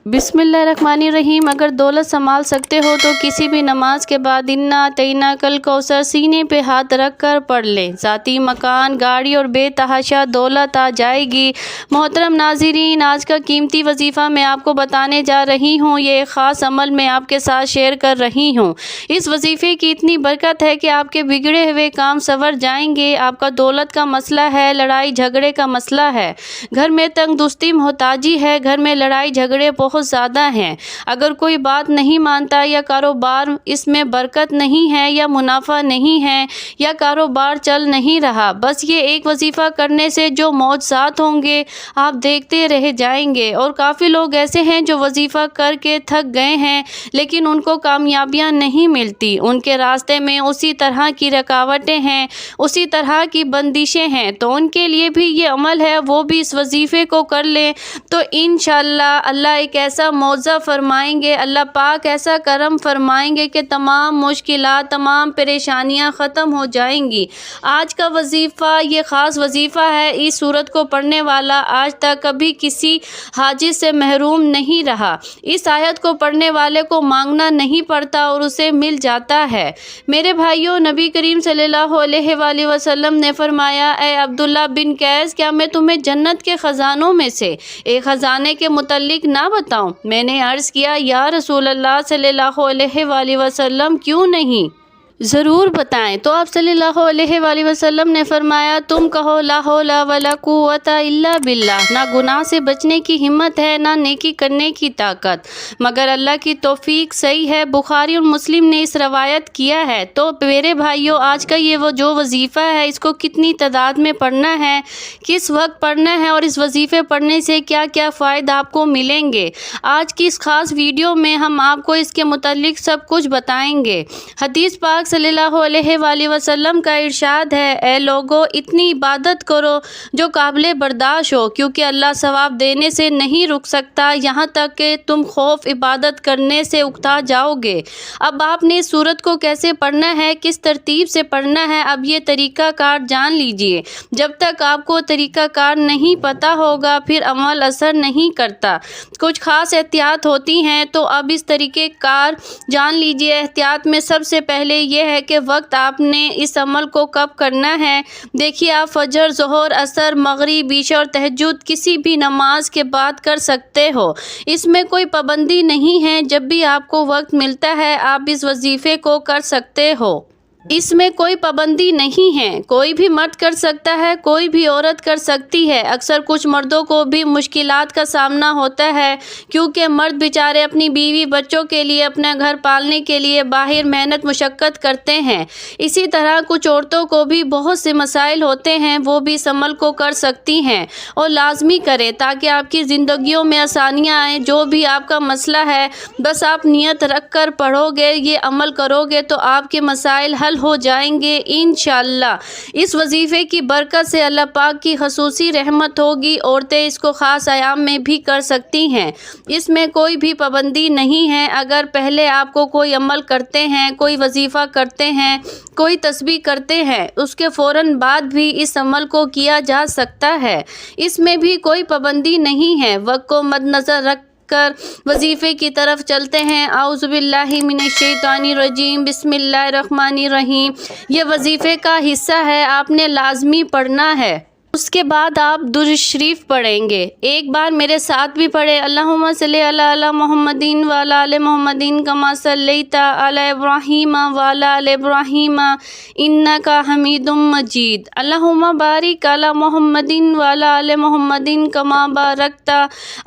बिस्मिल्लाहिर्रहमानिर्रहीम। अगर दौलत संभाल सकते हो तो किसी भी नमाज के बाद इन्ना अतैना कल कौसर सीने पे हाथ रख कर पढ़ लें। ज़ाती मकान, गाड़ी और बेतहाशा दौलत आ जाएगी। मोहतरम नाज़रीन, आज का कीमती वजीफ़ा मैं आपको बताने जा रही हूँ। ये एक ख़ास अमल मैं आपके साथ शेयर कर रही हूँ। इस वजीफ़े की इतनी बरकत है कि आपके बिगड़े हुए काम संवर जाएंगे। आपका दौलत का मसला है, लड़ाई झगड़े का मसला है, घर में तंगदुस्ती मोहताजी है, घर में लड़ाई झगड़े बहुत ज़्यादा हैं। अगर कोई बात नहीं मानता या कारोबार इसमें बरकत नहीं है या मुनाफा नहीं है या कारोबार चल नहीं रहा, बस ये एक वजीफ़ा करने से जो मौजज़ात होंगे आप देखते रह जाएंगे। और काफ़ी लोग ऐसे हैं जो वजीफ़ा करके थक गए हैं लेकिन उनको कामयाबियाँ नहीं मिलती। उनके रास्ते में उसी तरह की रुकावटें हैं, उसी तरह की बंदिशें हैं। तो उनके लिए भी ये अमल है, वो भी इस वजीफ़े को कर लें तो इंशाअल्लाह अल्लाह एक ऐसा मौज़ा फरमाएंगे, अल्लाह पाक ऐसा करम फरमाएंगे कि तमाम मुश्किलात, तमाम परेशानियां ख़त्म हो जाएंगी। आज का वजीफ़ा ये ख़ास वजीफ़ा है। इस सूरत को पढ़ने वाला आज तक कभी किसी हाजिज से महरूम नहीं रहा। इस आयत को पढ़ने वाले को मांगना नहीं पड़ता और उसे मिल जाता है। मेरे भाइयों, नबी करीम सल्लल्लाहु अलैहि वसल्लम ने फरमाया, ए अब्दुल्ला बिन कैस, क्या मैं तुम्हें जन्नत के ख़जानों में से एक ख़जाने के मुतल्लिक ना बताऊं? मैंने अर्ज़ किया, या रसूल अल्लाह सल्लल्लाहु अलैहि वसल्लम, क्यों नहीं, ज़रूर बताएं। तो आप सल्लल्लाहु अलैहि वसल्लम ने फरमाया, तुम कहो ला हौला वला कुव्वता इल्ला बिल्लाह। ना गुनाह से बचने की हिम्मत है, ना नेकी करने की ताकत, मगर अल्लाह की तौफीक सही है। बुखारी और मुस्लिम ने इस रवायत किया है। तो मेरे भाइयों, आज का ये वो जो वजीफ़ा है, इसको कितनी तादाद में पढ़ना है, किस वक्त पढ़ना है और इस वजीफ़े पढ़ने से क्या क्या फ़ायदा आपको मिलेंगे, आज की इस ख़ास वीडियो में हम आपको इसके मुतल्लिक सब कुछ बताएंगे। हदीस पाक सल्लल्लाहु अलैहि वसल्लम का इरशाद है, ए लोगो, इतनी इबादत करो जो काबिल बर्दाश्त हो, क्योंकि अल्लाह सवाब देने से नहीं रुक सकता यहाँ तक कि तुम खौफ इबादत करने से उकता जाओगे। अब आपने इस सूरत को कैसे पढ़ना है, किस तरतीब से पढ़ना है, अब ये तरीक़ाकार जान लीजिए। जब तक आपको तरीक़ाकार नहीं पता होगा फिर अमल असर नहीं करता। कुछ ख़ास एहतियात होती हैं, तो अब इस तरीक़ेकार जान लीजिए। एहतियात में सबसे पहले ये है कि वक्त आपने इस अमल को कब करना है। देखिए, आप फजर, ज़ोहर, असर, मगरिब, ईशा और तहज्जुद किसी भी नमाज के बाद कर सकते हो। इसमें कोई पाबंदी नहीं है। जब भी आपको वक्त मिलता है आप इस वजीफ़े को कर सकते हो। इसमें कोई पाबंदी नहीं है। कोई भी मर्द कर सकता है, कोई भी औरत कर सकती है। अक्सर कुछ मर्दों को भी मुश्किलात का सामना होता है, क्योंकि मर्द बेचारे अपनी बीवी बच्चों के लिए, अपना घर पालने के लिए बाहर मेहनत मुशक्क़त करते हैं। इसी तरह कुछ औरतों को भी बहुत से मसाइल होते हैं, वो भी इस अमल को कर सकती हैं और लाजमी करें ताकि आपकी ज़िंदगियों में आसानियाँ आएँ। जो भी आपका मसला है, बस आप नियत रख कर पढ़ोगे, ये अमल करोगे तो आपके मसाइल हल हो जाएंगे इंशाअल्लाह। इस वजीफ़े की बरकत से अल्लाह पाक की खसूसी रहमत होगी। औरतें इसको ख़ास आयाम में भी कर सकती हैं। इसमें कोई भी पाबंदी नहीं है। अगर पहले आपको कोई अमल करते हैं, कोई वजीफ़ा करते हैं, कोई तस्बीह करते हैं, उसके फ़ौरन बाद भी इस अमल को किया जा सकता है। इसमें भी कोई पाबंदी नहीं है। वक्त को मद्देनज़र रख कर वजीफ़े की तरफ चलते हैं। आउज़ुबिल्लाहि मिनश्शैतानिर्रजीम, बिस्मिल्लाहिर्रहमानिर्रहीम। ये वजीफ़े का हिस्सा है, आपने लाजमी पढ़ना है। उसके बाद आप दुरूद शरीफ पढ़ेंगे। एक बार मेरे साथ भी पढ़े, अल्लाहुम्मा सल्ली अला मुहम्मदिन व अला आलि मुहम्मदिन कमा सल्लैता अला इब्राहीम व अला आलि इब्राहीम इन्नका हमीदुम मजीद। अल्लाहुम्मा बारिक अला मुहम्मदिन व अला आलि मुहम्मदिन कमा बारकता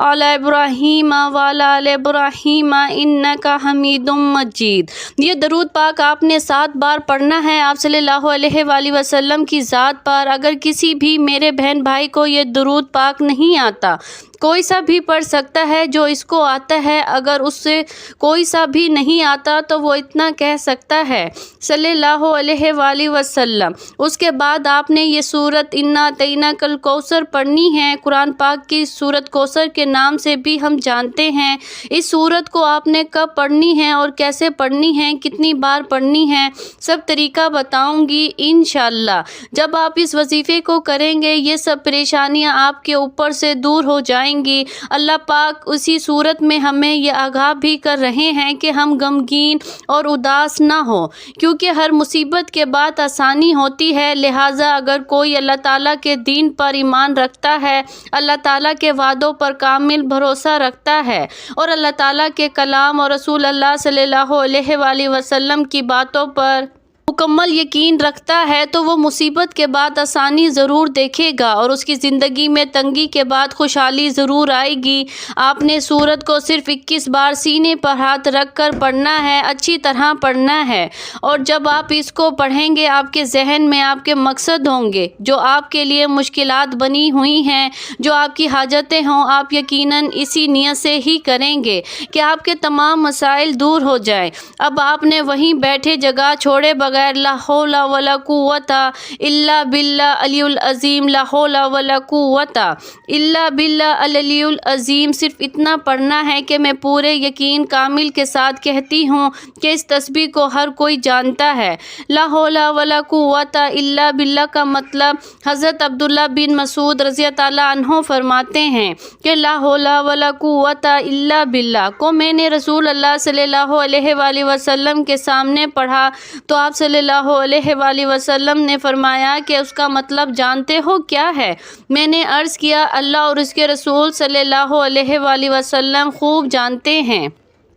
अला इब्राहीम व अला आलि इब्राहीम इन्नका हमीदुम मजीद। ये दरूद पाक आपने 7 बार पढ़ना है आप सल्लल्लाहु अलैहि वसल्लम की ज़ात पर। अगर किसी भी मेरे बहन भाई को ये दुरूद पाक नहीं आता, कोई सा भी पढ़ सकता है जो इसको आता है। अगर उससे कोई सा भी नहीं आता तो वो इतना कह सकता है, सल्लल्लाहु अलैहि वसल्लम। उसके बाद आपने ये सूरत इन्ना अतैना कल कौसर पढ़नी है। कुरान पाक की सूरत कौसर के नाम से भी हम जानते हैं। इस सूरत को आपने कब पढ़नी है और कैसे पढ़नी है, कितनी बार पढ़नी है, सब तरीका बताऊंगी इंशाअल्लाह। जब आप इस वजीफ़े को करेंगे ये सब परेशानियां आपके ऊपर से दूर हो जाएंगी। جائیں گی۔ اللہ پاک اسی صورت میں ہمیں یہ آگاہ بھی کر رہے ہیں کہ ہم غمگین اور اداس نہ ہوں، کیونکہ ہر مصیبت کے بعد آسانی ہوتی ہے۔ لہٰذا اگر کوئی اللہ تعالیٰ کے دین پر ایمان رکھتا ہے، اللہ تعالیٰ کے وعدوں پر کامل بھروسہ رکھتا ہے اور اللہ تعالیٰ کے کلام اور رسول اللہ صلی اللہ علیہ وآلہ وسلم کی باتوں پر مکمل یقین رکھتا ہے تو وہ مصیبت کے بعد آسانی ضرور دیکھے گا اور اس کی زندگی میں تنگی کے بعد خوشحالی ضرور آئے گی۔ آپ نے سورت کو صرف 21 بار سینے پر ہاتھ رکھ کر پڑھنا ہے، اچھی طرح پڑھنا ہے، اور جب آپ اس کو پڑھیں گے آپ کے ذہن میں آپ کے مقصد ہوں گے، جو آپ کے لیے مشکلات بنی ہوئی ہیں، جو آپ کی حاجتیں ہوں، آپ یقیناً اسی نیت سے ہی کریں گے کہ آپ کے تمام مسائل دور ہو جائیں۔ اب آپ نے وہیں بیٹھے جگہ چھوڑے بغیر لا حول ولا قوت الا باللہ العلی العظیم، لا حول ولا قوت الا باللہ العلی العظیم، صرف اتنا پڑھنا ہے کہ میں پورے یقین کامل کے ساتھ کہتی ہوں کہ اس تسبیح کو ہر کوئی جانتا ہے۔ لا حول ولا قوت الا باللہ کا مطلب حضرت عبداللہ بن مسعود رضی اللہ عنہ فرماتے ہیں کہ لا حول ولا قوت الا باللہ کو میں نے رسول اللہ صلی اللہ علیہ وآلہ وسلم کے سامنے پڑھا تو آپ صلی اللہ علیہ وآلہ وسلم نے فرمایا کہ اس کا مطلب جانتے ہو کیا ہے؟ میں نے عرض کیا اللہ اور اس کے رسول صلی اللہ علیہ وآلہ وسلم خوب جانتے ہیں۔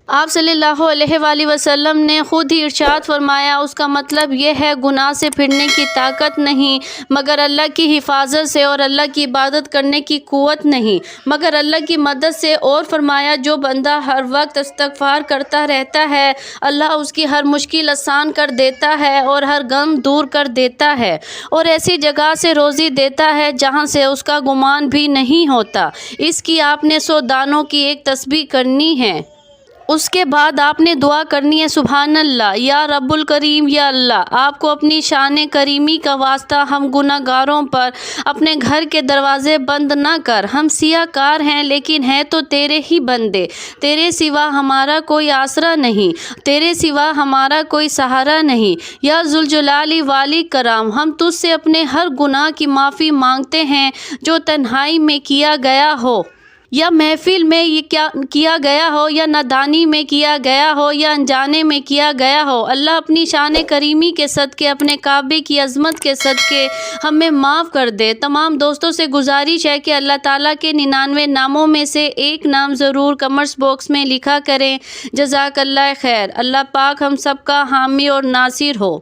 آپ صلی اللہ علیہ وآلہ وسلم نے خود ہی ارشاد فرمایا اس کا مطلب یہ ہے گناہ سے پھرنے کی طاقت نہیں مگر اللہ کی حفاظت سے، اور اللہ کی عبادت کرنے کی قوت نہیں مگر اللہ کی مدد سے، اور فرمایا جو بندہ ہر وقت استغفار کرتا رہتا ہے اللہ اس کی ہر مشکل آسان کر دیتا ہے اور ہر غم دور کر دیتا ہے اور ایسی جگہ سے روزی دیتا ہے جہاں سے اس کا گمان بھی نہیں ہوتا۔ اس کی آپ نے 100 دانوں کی ایک تسبیح کرنی ہے۔ اس کے بعد آپ نے دعا کرنی ہے سبحان اللہ یا رب الکریم، یا اللہ آپ کو اپنی شان کریمی کا واسطہ ہم گناہ گاروں پر اپنے گھر کے دروازے بند نہ کر۔ ہم سیاہ کار ہیں لیکن ہیں تو تیرے ہی بندے، تیرے سوا ہمارا کوئی آسرا نہیں، تیرے سوا ہمارا کوئی سہارا نہیں۔ یا ذوالجلال والی کرام، ہم تجھ سے اپنے ہر گناہ کی معافی مانگتے ہیں جو تنہائی میں کیا گیا ہو یا محفل میں کیا گیا ہو یا نادانی میں کیا گیا ہو یا انجانے میں کیا گیا ہو۔ اللہ اپنی شان کریمی کے صدقے، اپنے کعبے کی عظمت کے صدقے ہمیں معاف کر دے۔ تمام دوستوں سے گزارش ہے کہ اللہ تعالیٰ کے 99 ناموں میں سے ایک نام ضرور کمنٹس باکس میں لکھا کریں۔ جزاک اللہ خیر۔ اللہ پاک ہم سب کا حامی اور ناصر ہو۔